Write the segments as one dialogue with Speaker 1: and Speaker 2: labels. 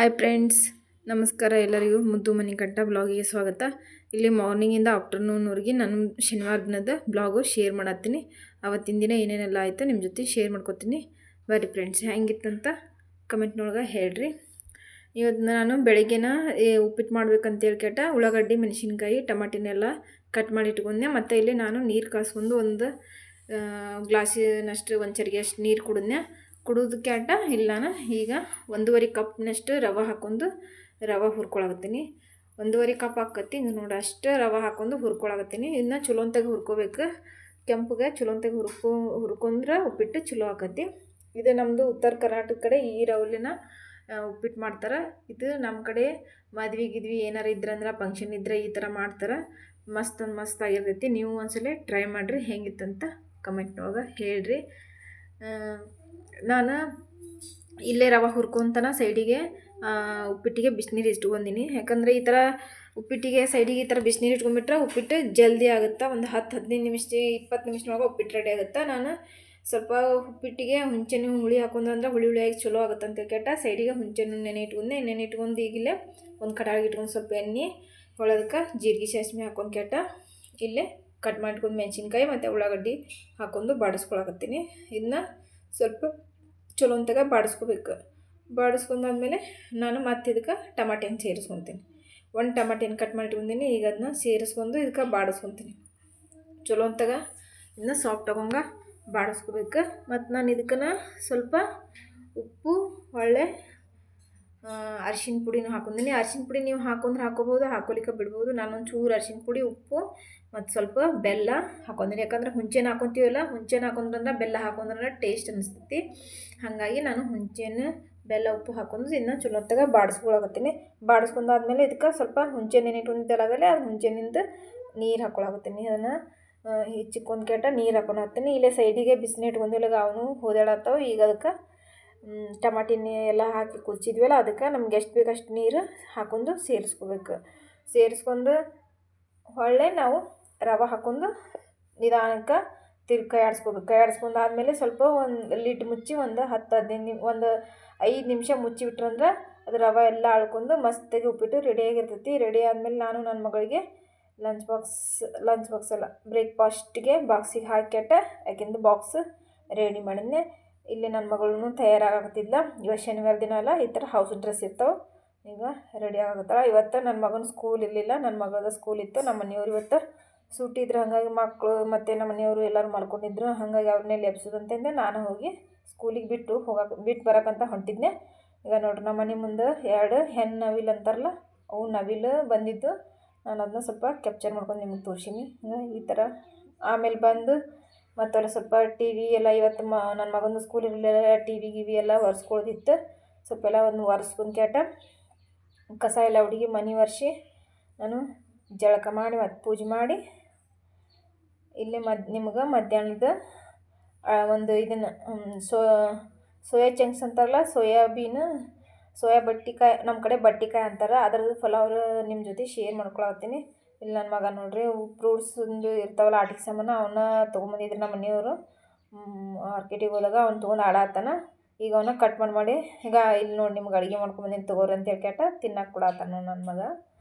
Speaker 1: Hi friends, ನಮಸ್ಕಾರ. ಎಲ್ಲರಿಗೂ ಮುದ್ದು ಮಣಿಕಂಠ ಬ್ಲಾಗಿಗೆ ಸ್ವಾಗತ. ಇಲ್ಲಿ ಮಾರ್ನಿಂಗಿಂದ ಆಫ್ಟರ್ನೂನ್ವರೆಗೆ ನಾನು ಶನಿವಾರ ದಿನದ ಬ್ಲಾಗು ಶೇರ್ ಮಾಡತ್ತೀನಿ. ಅವತ್ತಿನ ದಿನ ಏನೇನೆಲ್ಲ ಆಯಿತು ನಿಮ್ಮ ಜೊತೆ ಶೇರ್ ಮಾಡ್ಕೊತೀನಿ. ಬರ್ರಿ ಫ್ರೆಂಡ್ಸ್, ಹೆಂಗಿತ್ತಂತ ಕಮೆಂಟ್ನೊಳಗೆ ಹೇಳ್ರಿ. ಇವತ್ತು ನಾನು ಬೆಳಗ್ಗೆನ ಉಪ್ಪಿಟ್ಟು ಮಾಡ್ಬೇಕಂತೇಳಿ ಕೇಟ ಉಳ್ಳಾಗಡ್ಡಿ, ಮೆಣಸಿನ್ಕಾಯಿ, ಟಮಾಟಿನೆಲ್ಲ ಕಟ್ ಮಾಡಿ ಇಟ್ಕೊಂಡೆ. ಮತ್ತು ಇಲ್ಲಿ ನಾನು ನೀರು ಕಾಸ್ಕೊಂಡು ಒಂದು ಗ್ಲಾಸಿನಷ್ಟು ಒಂದು ಚರಿಗೆ ಅಷ್ಟು ನೀರು ಕುಡಿಯೋದಕ್ಕೆ ಆಟ ಇಲ್ಲ. ನಾನು ಈಗ 1.5 ಕಪ್ನಷ್ಟು ರವೆ ಹಾಕ್ಕೊಂಡು ರವೆ ಹುರ್ಕೊಳಕತ್ತೀನಿ. 1.5 ಕಪ್ ಹಾಕತ್ತಿ ನೋಡಿ, ಅಷ್ಟು ರವೆ ಹಾಕ್ಕೊಂಡು ಹುರ್ಕೊಳಕತ್ತೀನಿ. ಇದನ್ನ ಚಲೋ ಅಂತಾಗ ಹುರ್ಕೋಬೇಕು. ಕೆಂಪಗೆ ಚಲೋ ಅಂತಾಗ ಹುರ್ಕೊಂಡ್ರೆ ಉಪ್ಪಿಟ್ಟು ಚಲೋ ಆಕತಿ. ಇದು ನಮ್ಮದು ಉತ್ತರ ಕರ್ನಾಟಕ ಕಡೆ ಈ ರವಲಿನ ಉಪ್ಪಿಟ್ಟು ಮಾಡ್ತಾರೆ. ಇದು ನಮ್ಮ ಕಡೆ ಮದ್ವೆ ಗಿದ್ವಿ ಏನಾರು ಇದ್ರಂದ್ರೆ ಫಂಕ್ಷನ್ ಇದ್ದರೆ ಈ ಥರ ಮಾಡ್ತಾರೆ. ಮಸ್ತ್ ಆಗಿರ್ತೈತಿ. ನೀವು ಒಂದ್ಸಲ ಟ್ರೈ ಮಾಡಿರಿ, ಹೆಂಗಿತ್ತಂತ ಕಮೆಂಟ್ನೊಳಗೆ ಹೇಳ್ರಿ. ನಾನು ಇಲ್ಲೇ ರವೆ ಹುರ್ಕೊತಾನ ಸೈಡಿಗೆ ಉಪ್ಪಿಟ್ಟಿಗೆ ಬಿಸಿನೀರು ಇಟ್ಕೊಂಡಿನಿ. ಯಾಕಂದರೆ ಈ ಥರ ಉಪ್ಪಿಟ್ಟಿಗೆ ಸೈಡಿಗೆ ಈ ಥರ ಬಿಸಿನೀರು ಇಟ್ಕೊಂಡ್ಬಿಟ್ರೆ ಉಪ್ಪಿಟ್ಟು ಜಲ್ದಿ ಆಗುತ್ತೆ. ಒಂದು 10-15 ನಿಮಿಷ 20 ನಿಮಿಷದೊಳಗೆ ಉಪ್ಪಿಟ್ಟು ರೆಡಿ ಆಗುತ್ತೆ. ನಾನು ಸ್ವಲ್ಪ ಉಪ್ಪಿಟ್ಟಿಗೆ ಹುಂಚೆನೂ ಹುಳಿ ಹಾಕೊಂಡ್ರೆ ಹುಳಿಯಾಗಿ ಚಲೋ ಆಗುತ್ತೆ ಅಂತ ಕೇಟ ಸೈಡಿಗೆ ಹುಂಚೆನೂ ನೆನೆ ಇಟ್ಕೊಂಡು ಈಗಿಲ್ಲೇ ಒಂದು ಕಡಾಯಿಗೆ ಇಟ್ಕೊಂಡು ಸ್ವಲ್ಪ ಎಣ್ಣೆ ಹೊಳೋದಕ್ಕೆ ಜೀರಿಗೆ ಸಾಸಿವೆ ಹಾಕೊಂಡು ಕೇಟ ಇಲ್ಲೇ ಕಟ್ ಮಾಡ್ಕೊಂಡು ಮೆಣಸಿನ್ಕಾಯಿ ಮತ್ತು ಉಳ್ಳಾಗಡ್ಡಿ ಹಾಕ್ಕೊಂಡು ಬಾಡಿಸ್ಕೊಳಕತ್ತೀನಿ. ಇದನ್ನ ಸ್ವಲ್ಪ ಚಲೋ ಅಂತಾಗ ಬಾಡಿಸ್ಕೊಂಡಾದ್ಮೇಲೆ ನಾನು ಮತ್ತೆ ಇದಕ್ಕೆ ಟಮಾಟೆನ ಸೇರಿಸ್ಕೊತೀನಿ. 1 ಟಮಾಟೆನ ಕಟ್ ಮಾಡಿಟ್ಕೊಂತೀನಿ. ಈಗ ಅದನ್ನ ಸೇರಿಸ್ಕೊಂಡು ಇದಕ್ಕೆ ಬಾಡಿಸ್ಕೊತೀನಿ. ಚಲೋ ಅಂತಾಗ ಇದನ್ನ ಸಾಫ್ಟ್ ಆಗೋಂಗೆ ಬಾಡಿಸ್ಕೋಬೇಕು. ಮತ್ತು ನಾನು ಇದಕ್ಕೆ ಸ್ವಲ್ಪ ಉಪ್ಪು, ಒಳ್ಳೆ ಅರಿಶಿನ ಪುಡಿನೂ ಹಾಕೊಂಡಿನಿ. ಅರಿಶಿನ ಪುಡಿ ನೀವು ಹಾಕೋಬೋದು, ಹಾಕೋಲಿಕ್ಕೆ ಬಿಡ್ಬೋದು. ನಾನೊಂದು ಚೂರು ಅರಿಶಿನ ಪುಡಿ, ಉಪ್ಪು ಮತ್ತು ಸ್ವಲ್ಪ ಬೆಲ್ಲ ಹಾಕೊಂಡಿನಿ. ಯಾಕಂದ್ರೆ ಹುಂಚೆನ ಹಾಕೊತೀವಲ್ಲ, ಹುಂಚೆನ ಹಾಕೊಂಡ್ರೆ ಬೆಲ್ಲ ಹಾಕೊಂಡ್ರೆ ಟೇಸ್ಟ್ ಅನಿಸ್ತೈತಿ. ಹಾಗಾಗಿ ನಾನು ಹುಂಚೆನ, ಬೆಲ್ಲ, ಉಪ್ಪು ಹಾಕೊಂಡು ಇದನ್ನ ಚಲೋ ಹೊತ್ತಾಗ ಬಾಡಿಸ್ಕೊಳಕತ್ತೀನಿ. ಬಾಡಿಸ್ಕೊಂಡಾದ್ಮೇಲೆ ಇದಕ್ಕೆ ಸ್ವಲ್ಪ ಹುಂಚೆ ನೆನೆಟ್ಕೊಂಡಾಗಲೇ ಅದು ಹುಂಚೆನಿಂದ ನೀರು ಹಾಕ್ಕೊಳಕತ್ತೀನಿ. ಅದನ್ನು ಹೆಚ್ಚಿಕೊಂಡು ಕೇಟ ನೀರು ಹಾಕ್ತೀನಿ. ಇಲ್ಲೇ ಸೈಡಿಗೆ ಬಿಸಿನೀರು ಇಟ್ಕೊಂಡಿಲ್ಲ, ಅವನು ಹೋದಾಡತ್ತವ. ಈಗ ಅದಕ್ಕೆ ಟಮಾಟಿನ ಎಲ್ಲ ಹಾಕಿ ಕುದಿಸಿದ್ವಲ್ಲ, ಅದಕ್ಕೆ ನಮ್ಗೆ ಎಷ್ಟು ಬೇಕು ಅಷ್ಟು ನೀರು ಹಾಕೊಂಡು ಸೇರಿಸ್ಕೊಂಡು ಹೊಳ್ಳೆ ನಾವು ರವೆ ಹಾಕ್ಕೊಂಡು ನಿಧಾನಕ್ಕೆ ಕೈ ಆಡಿಸ್ಕೊಂಡಾದ್ಮೇಲೆ ಸ್ವಲ್ಪ ಒಂದು ಲಿಡ್ ಮುಚ್ಚಿ ಒಂದು 5 ನಿಮಿಷ ಮುಚ್ಚಿಬಿಟ್ರಂದ್ರೆ ಅದು ರವೆ ಎಲ್ಲ ಆಳ್ಕೊಂಡು ಮಸ್ತಾಗಿ ಉಪ್ಪಿಟ್ಟು ರೆಡಿಯಾಗಿರ್ತೈತಿ. ರೆಡಿ ಆದಮೇಲೆ ನಾನು ನನ್ನ ಮಗಳಿಗೆ ಲಂಚ್ ಬಾಕ್ಸ್ ಅಲ್ಲ, ಬ್ರೇಕ್ಫಾಸ್ಟಿಗೆ ಬಾಕ್ಸಿಗೆ ಹಾಕ್ಯಾಟ ಯಾಕೆಂದು ಬಾಕ್ಸ್ ರೆಡಿ ಮಾಡಿದ್ನೆ. ಇಲ್ಲಿ ನನ್ನ ಮಗಳೂ ತಯಾರಾಗತ್ತಿದ್ಲ. ಇವತ್ತು ಶನಿವಾರ ದಿನ ಅಲ್ಲ, ಈ ಥರ ಹೌಸ್ ಡ್ರೆಸ್ ಇರ್ತಾವೆ. ಈಗ ರೆಡಿ ಆಗುತ್ತಲ್ಲ. ಇವತ್ತು ನನ್ನ ಮಗನ ಸ್ಕೂಲ್ ಇರಲಿಲ್ಲ, ನನ್ನ ಮಗಳದ ಸ್ಕೂಲ್ ಇತ್ತು. ನಮ್ಮ ಮನೆಯವ್ರು ಇವತ್ತು ಸೂಟಿದ್ರು. ಹಾಗಾಗಿ ಮಕ್ಕಳು ಮತ್ತು ನಮ್ಮ ಮನೆಯವರು ಎಲ್ಲರೂ ಮಾಡ್ಕೊಂಡಿದ್ರು. ಹಾಗಾಗಿ ಅವ್ರನ್ನೆಲ್ಲಿ ಎಬ್ಸೋದಂತಂದೆ ನಾನು ಹೋಗಿ ಸ್ಕೂಲಿಗೆ ಬಿಟ್ಟು ಬರೋಕ್ಕಂತ ಹೊಂಟಿದ್ನೆ. ಈಗ ನೋಡ್ರಿ, ನಮ್ಮ ಮನೆ ಮುಂದೆ 2 ಹೆಣ್ಣು ನವಿಲು ಅಂತಾರಲ್ಲ, ಅವು ನವಿಲು ಬಂದಿದ್ದು. ನಾನು ಅದನ್ನ ಸ್ವಲ್ಪ ಕ್ಯಾಪ್ಚರ್ ಮಾಡ್ಕೊಂಡು ನಿಮಗೆ ತೋರಿಸೀನಿ. ಈ ಥರ ಆಮೇಲೆ ಬಂದು ಮತ್ತೆಲ್ಲ ಸ್ವಲ್ಪ ಟಿ ವಿ ಎಲ್ಲ ಇವತ್ತು ನನ್ನ ಮಗಂದು ಸ್ಕೂಲ್ ಇರಲಿಲ್ಲ, ಟಿ ವಿ ಎಲ್ಲ ಒರೆಸ್ಕೊಳ್ಳೋದಿತ್ತು. ಸ್ವಲ್ಪ ಎಲ್ಲ ಒಂದು ಒರೆಸ್ಕೊಂಡು ಕೇಟ ಕಸ ಎಲ್ಲ ಹುಡುಗಿ ಮನೆ ಒರೆಸಿ ನಾನು ಜಳಕ ಮಾಡಿ ಮತ್ತು ಪೂಜೆ ಮಾಡಿ ಇಲ್ಲೇ ನಿಮ್ಗೆ ಮಧ್ಯಾಹ್ನದ ಒಂದು ಇದನ್ನು ಸೋಯಾ ಚಂಕ್ಸ್ ಅಂತಾರಲ್ಲ, ಸೋಯಾ ಬಟ್ಟಿಕಾಯಿ, ನಮ್ಮ ಕಡೆ ಬಟ್ಟಿಕಾಯಿ ಅಂತಾರೆ, ಅದರದ್ದು ಪಲಾವ್ ನಿಮ್ಮ ಜೊತೆ ಶೇರ್ ಮಾಡ್ಕೊಳತ್ತೀನಿ. ಇಲ್ಲಿ ನನ್ನ ಮಗ ನೋಡ್ರಿ, ಫ್ರೂಟ್ಸಂದು ಇರ್ತಾವಲ್ಲ ಆಟಿಕೆ ಸಾಮಾನು, ಅವನ್ನ ತೊಗೊಂಬಂದಿದ್ರು ನಮ್ಮ ಮನೆಯವರು. ಮಾರ್ಕೆಟಿಗೆ ಹೋದಾಗ ಅವ್ನು ತೊಗೊಂಡು ಆಡಾತಾನ. ಈಗ ಅವನ್ನ ಕಟ್ ಮಾಡಿ ಈಗ ಇಲ್ಲಿ ನೋಡಿ ನಿಮ್ಗೆ ಅಡುಗೆ ಮಾಡ್ಕೊಂಬಂದಿನಿ ತಗೋರಿ ಅಂತ ಹೇಳ್ಕೇಟ ತಿನ್ನಕ್ಕೆ ಕೊಡತ್ತಾನ ನನ್ನ ಮಗ.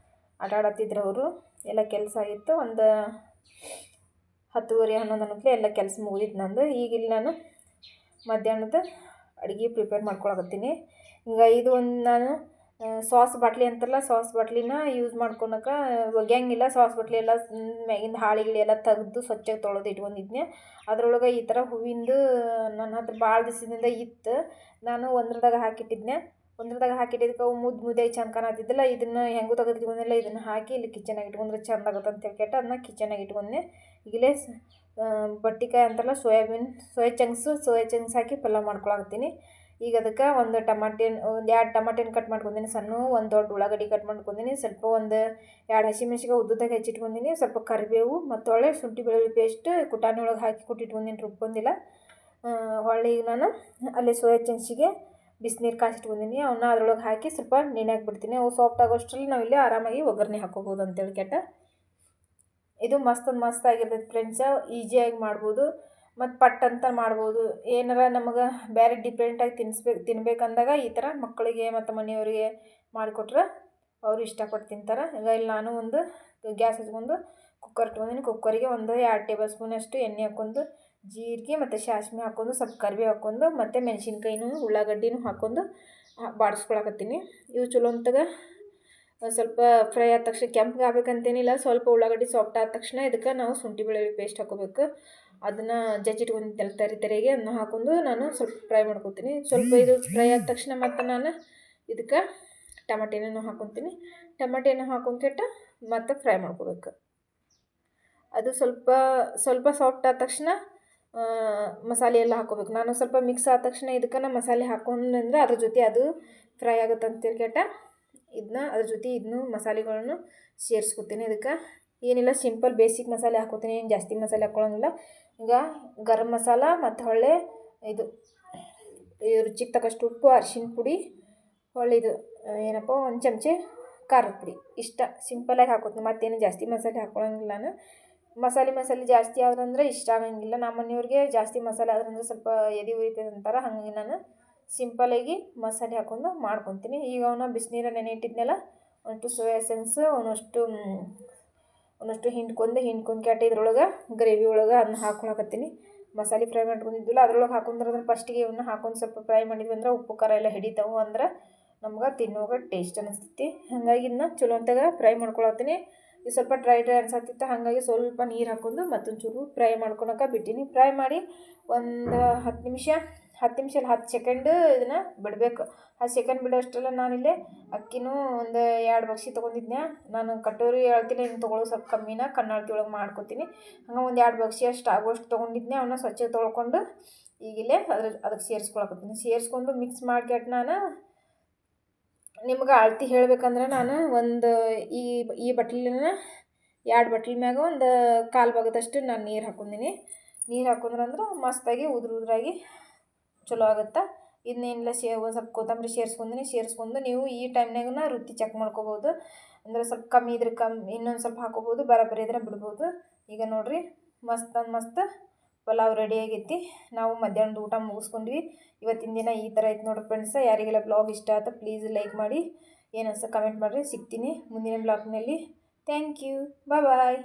Speaker 1: ಆಟಾಡತ್ತಿದ್ರು ಅವರು. ಎಲ್ಲ ಕೆಲಸ ಆಗಿತ್ತು. ಒಂದು 10:30-11 ಎಲ್ಲ ಕೆಲಸ ಮುಗಿದಿತ್ತು ನಂದು. ಈಗ ಇಲ್ಲಿ ನಾನು ಮಧ್ಯಾಹ್ನದ ಅಡುಗೆ ಪ್ರಿಪೇರ್ ಮಾಡ್ಕೊಳಕತ್ತೀನಿ. ಈಗ ಇದು ಒಂದು ನಾನು ಸಾಸ್ ಬಾಟ್ಲಿ ಅಂತಾರಲ್ಲ, ಸಾಸ್ ಬಾಟ್ಲಿನ ಯೂಸ್ ಮಾಡ್ಕೊಳಕ್ಕೆ ಒಗ್ಯಂಗಿಲ್ಲ. ಸಾಸ್ ಬಾಟ್ಲಿ ಎಲ್ಲ ಮ್ಯಾಗಿಂದ ಹಾಳಿಗಳು ಎಲ್ಲ ತೆಗೆದು ಸ್ವಚ್ಛಗೆ ತೊಳೆದು ಇಟ್ಕೊಂಡಿದ್ನೆ. ಅದರೊಳಗೆ ಈ ಥರ ಹೂವಿಂದು ನನ್ನ ಹತ್ರ ಭಾಳ ದಿವಸದಿಂದ ಇತ್ತು. ನಾನು ಒಂದ್ರದಾಗ ಹಾಕಿಟ್ಟಿದ್ದಕ್ಕೆ ಅವು ಮುದ್ದಾಗಿ ಚಂದ ಕಾಣತ್ತಿದ್ದಿಲ್ಲ. ಇದನ್ನು ಹೆಂಗೂ ತೆಗೆದಿಟ್ಕೊಂಡಿಲ್ಲ, ಇದನ್ನು ಹಾಕಿ ಇಲ್ಲಿ ಕಿಚನಾಗಿ ಇಟ್ಕೊಂಡ್ರೆ ಚಂದ ಆಗುತ್ತೆ ಅಂತ ಹೇಳ್ಕೇಟ ಅದನ್ನ ಕಿಚನಾಗಿ ಇಟ್ಕೊಂಡೆ. ಈಗಲೇ ಬಟ್ಟಿಕಾಯಿ ಅಂತಾರಲ್ಲ, ಸೋಯಾ ಚಂಕ್ಸ್ ಹಾಕಿ ಪಲಾವ್ ಮಾಡ್ಕೊಳಕತ್ತೀನಿ. ಈಗ ಅದಕ್ಕೆ ಒಂದು 2 ಟಮಾಟೆನ ಕಟ್ ಮಾಡ್ಕೊಂಡಿನಿ ಸಣ್ಣ, ಒಂದು ದೊಡ್ಡ ಉಳ್ಳಾಗಡ್ಡಿ ಕಟ್ ಮಾಡ್ಕೊಂಡಿನಿ, ಸ್ವಲ್ಪ ಒಂದು 2 ಹಸಿಮೆಣ್ಸಿನ್ಕಾಯಿ ಉದ್ದುದಾಗಿ ಹೆಚ್ಚಿಟ್ಕೊಂಡಿನಿ, ಸ್ವಲ್ಪ ಕರಿಬೇವು ಮತ್ತು ಒಳ್ಳೆ ಶುಂಠಿ ಬೆಳ್ಳುಳ್ಳಿ ಪೇಸ್ಟ್ ಕುಟಾಣಿ ಒಳಗೆ ಹಾಕಿ ಕುಟ್ಟಿಟ್ಕೊಂಡಿನಿ, ರುಬ್ಕೊಂಡಿಲ್ಲ. ಹೊಳ್ಳಿ ಈಗ ನಾನು ಅಲ್ಲಿ ಸೋಯಾ ಚಂಕ್ಸಿಗೆ ಬಿಸಿನೀರು ಕಾಯಿಸಿಟ್ಕೊಂಡಿನಿ. ಅವನ್ನ ಅದ್ರೊಳಗೆ ಹಾಕಿ ಸ್ವಲ್ಪ ನೆನೆ ಬಿಡ್ತೀನಿ. ಅವು ಸಾಫ್ಟ್ ಆಗೋಷ್ಟರಲ್ಲಿ ನಾವಿಲ್ಲಿ ಆರಾಮಾಗಿ ಒಗ್ಗರಣೆ ಹಾಕೋಬೋದು ಅಂತೇಳಿ ಕೇಟ. ಇದು ಮಸ್ತ್ ಆಗಿರ್ತೈತೆ ಫ್ರೆಂಡ್ಸ, ಈಸಿಯಾಗಿ ಮಾಡ್ಬೋದು. ಮತ್ತು ಪಟ್ ಅಂತ ಮಾಡ್ಬೋದು. ಏನಾರ ನಮಗೆ ಬೇರೆ ಡಿಫ್ರೆಂಟಾಗಿ ತಿನ್ಬೇಕಂದಾಗ ಈ ಥರ ಮಕ್ಕಳಿಗೆ ಮತ್ತು ಮನೆಯವರಿಗೆ ಮಾಡಿಕೊಟ್ರೆ ಅವರು ಇಷ್ಟಪಟ್ಟು ತಿಂತಾರೆ. ಈಗ ಇಲ್ಲಿ ನಾನು ಒಂದು ಗ್ಯಾಸ್ ಹಚ್ಕೊಂಡು ಕುಕ್ಕರ್ ಇಟ್ಕೊಂಡಿನಿ. ಕುಕ್ಕರಿಗೆ ಒಂದು 2 ಟೇಬಲ್ ಸ್ಪೂನಷ್ಟು ಎಣ್ಣೆ ಹಾಕ್ಕೊಂಡು ಜೀರಿಗೆ ಮತ್ತು ಸಾಸ್ವೆ ಹಾಕ್ಕೊಂಡು ಸ್ವಲ್ಪ ಕರಿಬೇವು ಹಾಕ್ಕೊಂಡು ಮತ್ತು ಮೆಣಸಿನ್ಕಾಯಿನೂ ಉಳ್ಳಾಗಡ್ಡಿನೂ ಹಾಕ್ಕೊಂಡು ಬಾಡಿಸ್ಕೊಳಕತ್ತೀನಿ. ಇವು ಚಲೋ ಅಂತಗ ಸ್ವಲ್ಪ ಫ್ರೈ ಆದ ತಕ್ಷಣ ಕೆಂಪಗೆ ಆಗ್ಬೇಕಂತೇನಿಲ್ಲ. ಸ್ವಲ್ಪ ಉಳ್ಳಾಗಡ್ಡಿ ಸಾಫ್ಟ್ ಆದ ತಕ್ಷಣ ಇದಕ್ಕೆ ನಾವು ಶುಂಠಿ ಬೆಳ್ಳುಳ್ಳಿ ಪೇಸ್ಟ್ ಹಾಕೋಬೇಕು. ಅದನ್ನು ಜಜ್ಜಿಟ್ಕೊಂಡು ತರಿಗೆ ಅದನ್ನ ಹಾಕ್ಕೊಂಡು ನಾನು ಸ್ವಲ್ಪ ಫ್ರೈ ಮಾಡ್ಕೊತೀನಿ. ಸ್ವಲ್ಪ ಇದು ಫ್ರೈ ಆದ ತಕ್ಷಣ ಮತ್ತು ನಾನು ಇದಕ್ಕೆ ಟಮಾಟೆ ಹಣ್ಣು ಹಾಕ್ಕೊತೀನಿ. ಟಮಾಟೆ ಹಣ್ಣು ಹಾಕ್ಕೊಂಡ್ಕೆಟ್ಟ ಮತ್ತು ಫ್ರೈ ಮಾಡ್ಕೋಬೇಕು. ಅದು ಸ್ವಲ್ಪ ಸಾಫ್ಟ್ ಆದ ತಕ್ಷಣ ಮಸಾಲೆ ಎಲ್ಲ ಹಾಕ್ಕೋಬೇಕು. ನಾನು ಸ್ವಲ್ಪ ಮಿಕ್ಸ್ ಆದ ತಕ್ಷಣ ಇದಕ್ಕೆ ನಾನು ಮಸಾಲೆ ಹಾಕ್ಕೊಂಡ್ರೆ ಅದ್ರ ಜೊತೆ ಅದು ಫ್ರೈ ಆಗುತ್ತೆ ಅಂತ ತಿಳ್ಕೆಟ್ಟ ಅದ್ರ ಜೊತೆ ಇದನ್ನು ಮಸಾಲೆಗಳನ್ನು ಸೇರಿಸ್ಕೊತೀನಿ. ಅದಕ್ಕೆ ಏನಿಲ್ಲ ಸಿಂಪಲ್ ಬೇಸಿಕ್ ಮಸಾಲೆ ಹಾಕ್ಕೋತೀನಿ, ಏನು ಜಾಸ್ತಿ ಮಸಾಲೆ ಹಾಕ್ಕೊಳ್ಳೋಂಗಿಲ್ಲ. ಈಗ ಗರಂ ಮಸಾಲ ಮತ್ತು ಹೊಳ್ಳೆ ಇದು ರುಚಿಗೆ ತಕ್ಕಷ್ಟು ಉಪ್ಪು, ಅರಿಶಿನ ಪುಡಿ, ಹೊಳ್ಳೆ ಇದು ಏನಪ್ಪ 1 ಚಮಚೆ ಖಾರದ ಪುಡಿ, ಇಷ್ಟ ಸಿಂಪಲಾಗಿ ಹಾಕೋತೀನಿ. ಮತ್ತೇನು ಜಾಸ್ತಿ ಮಸಾಲೆ ಹಾಕ್ಕೊಳ್ಳೋಂಗಿಲ್ಲ ನಾನು. ಮಸಾಲೆ ಜಾಸ್ತಿ ಆದ್ರಂದ್ರೆ ಇಷ್ಟ ಆಗಂಗಿಲ್ಲ. ನಮ್ಮ ಮನೆಯವ್ರಿಗೆ ಜಾಸ್ತಿ ಮಸಾಲೆ ಆದ್ರಂದ್ರೆ ಸ್ವಲ್ಪ ಎದೆ ಉರಿತದೆ ಅಂತಾರೆ. ಹಾಗಾಗಿ ನಾನು ಸಿಂಪಲಾಗಿ ಮಸಾಲೆ ಹಾಕ್ಕೊಂಡು ಮಾಡ್ಕೊತೀನಿ. ಈಗ ಅವನ್ನ ಬಿಸಿನೀರ ನೆನೆ ಇಟ್ಟಿದ್ನೆಲ್ಲ ಒಂದಷ್ಟು ಸೋಯಾ ಸಾಸ್, ಒಂದಷ್ಟು ಹಿಂಡ್ಕೊಂಡು ಇದ್ರೊಳಗೆ ಗ್ರೇವಿ ಒಳಗೆ ಅದನ್ನ ಹಾಕ್ಕೊಳಕತ್ತೀನಿ. ಮಸಾಲೆ ಫ್ರೈ ಮಾಡ್ಕೊಂಡಿದ್ದಿಲ್ಲ ಅದ್ರೊಳಗೆ ಹಾಕೊಂಡ್ರೆ ಫಸ್ಟಿಗೆ ಇವನ್ನ ಹಾಕೊಂಡು ಸ್ವಲ್ಪ ಫ್ರೈ ಮಾಡಿದ್ವಿ ಅಂದ್ರೆ ಉಪ್ಪು ಖಾರ ಎಲ್ಲ ಹಿಡಿತಾವೆ ಅಂದ್ರೆ ನಮ್ಗೆ ತಿನ್ನುವಾಗ ಟೇಸ್ಟ್ ಅನಿಸ್ತೈತಿ. ಹಾಗಾಗಿ ಇದನ್ನ ಚಲೋ ಅಂತಾಗ ಫ್ರೈ ಮಾಡ್ಕೊಳತ್ತೀನಿ. ಇದು ಸ್ವಲ್ಪ ಡ್ರೈ ಅನ್ಸತ್ತಿತ್ತು, ಹಾಗಾಗಿ ಸ್ವಲ್ಪ ನೀರು ಹಾಕ್ಕೊಂಡು ಮತ್ತೊಂದು ಚೂರು ಫ್ರೈ ಮಾಡ್ಕೊಳಕ್ಕೆ ಬಿಟ್ಟಿನಿ. ಫ್ರೈ ಮಾಡಿ ಒಂದು 10 ನಿಮಿಷ 10 ಸೆಕೆಂಡ್ ಇದನ್ನು ಬಿಡಬೇಕು. 10 ಸೆಕೆಂಡ್ ಬಿಡೋಷ್ಟರಲ್ಲ ನಾನಿಲ್ಲೇ ಅಕ್ಕಿನೂ ಒಂದು 2 ಬಗ್ಸಿ ತೊಗೊಂಡಿದ್ದೆ. ನಾನು ಕಟೋರಿ ಹೇಳ್ತೀನಿ, ಇನ್ನು ತೊಗೊಳ್ಳೋದು ಸ್ವಲ್ಪ ಕಮ್ಮಿನ ಕಣ್ಣಾಳ್ತಿ ಒಳಗೆ ಮಾಡ್ಕೊತೀನಿ. ಹಂಗೆ ಒಂದು 2 ಬಗ್ಸಿ ಅಷ್ಟು ಆಗೋಷ್ಟು ತೊಗೊಂಡಿದ್ದೆ. ಅವನ್ನ ಸ್ವಚ್ಛ ತೊಳ್ಕೊಂಡು ಈಗಿಲ್ಲೇ ಅದಕ್ಕೆ ಸೇರಿಸ್ಕೊಳಕತ್ತೀನಿ. ಸೇರಿಸ್ಕೊಂಡು ಮಿಕ್ಸ್ ಮಾಡ್ಕೆಟ್ಟು ನಾನು ನಿಮ್ಗೆ ಅಳತೆ ಹೇಳ್ಬೇಕಂದ್ರೆ ನಾನು ಒಂದು ಈ ಬಟ್ಲಿನ 2 ಬಟ್ಲ ಮ್ಯಾಗ ಒಂದು 1/4 ಭಾಗದಷ್ಟು ನಾನು ನೀರು ಹಾಕ್ಕೊಂಡಿನಿ. ನೀರು ಹಾಕೊಂಡ್ರಂದ್ರೆ ಮಸ್ತಾಗಿ ಉದುರಾಗಿ ಚಲೋ ಆಗುತ್ತೆ. ಇದನ್ನೇನಿಲ್ಲ ಒಂದು ಸ್ವಲ್ಪ ಕೊತ್ತಂಬರಿ ಸೇರಿಸ್ಕೊಂಡು ನೀವು ಈ ಟೈಮ್ನಾಗ ರುಚಿ ಚೆಕ್ ಮಾಡ್ಕೋಬೋದು. ಅಂದರೆ ಸ್ವಲ್ಪ ಕಮ್ಮಿ ಇದ್ರೆ ಇನ್ನೊಂದು ಸ್ವಲ್ಪ ಹಾಕೋಬೋದು, ಬರೋಬ್ಬರಿ ಇದ್ರೆ ಬಿಡ್ಬೋದು. ಈಗ ನೋಡಿರಿ ಮಸ್ತ್ ಪಲಾವ್ ರೆಡಿ ಆಗೈತಿ. ನಾವು ಮಧ್ಯಾಹ್ನದ ಊಟ ಮುಗಿಸ್ಕೊಂಡ್ವಿ. ಇವತ್ತಿನ ದಿನ ಈ ಥರ ಐತೆ ನೋಡಿರಿ ಫ್ರೆಂಡ್ಸ್. ಯಾರಿಗೆಲ್ಲ ಬ್ಲಾಗ್ ಇಷ್ಟ ಆಯ್ತು ಪ್ಲೀಸ್ ಲೈಕ್ ಮಾಡಿ, ಏನು ಅನ್ಸ ಕಮೆಂಟ್ ಮಾಡಿರಿ. ಸಿಗ್ತೀನಿ ಮುಂದಿನ ಬ್ಲಾಗ್ನಲ್ಲಿ. Thank you, bye.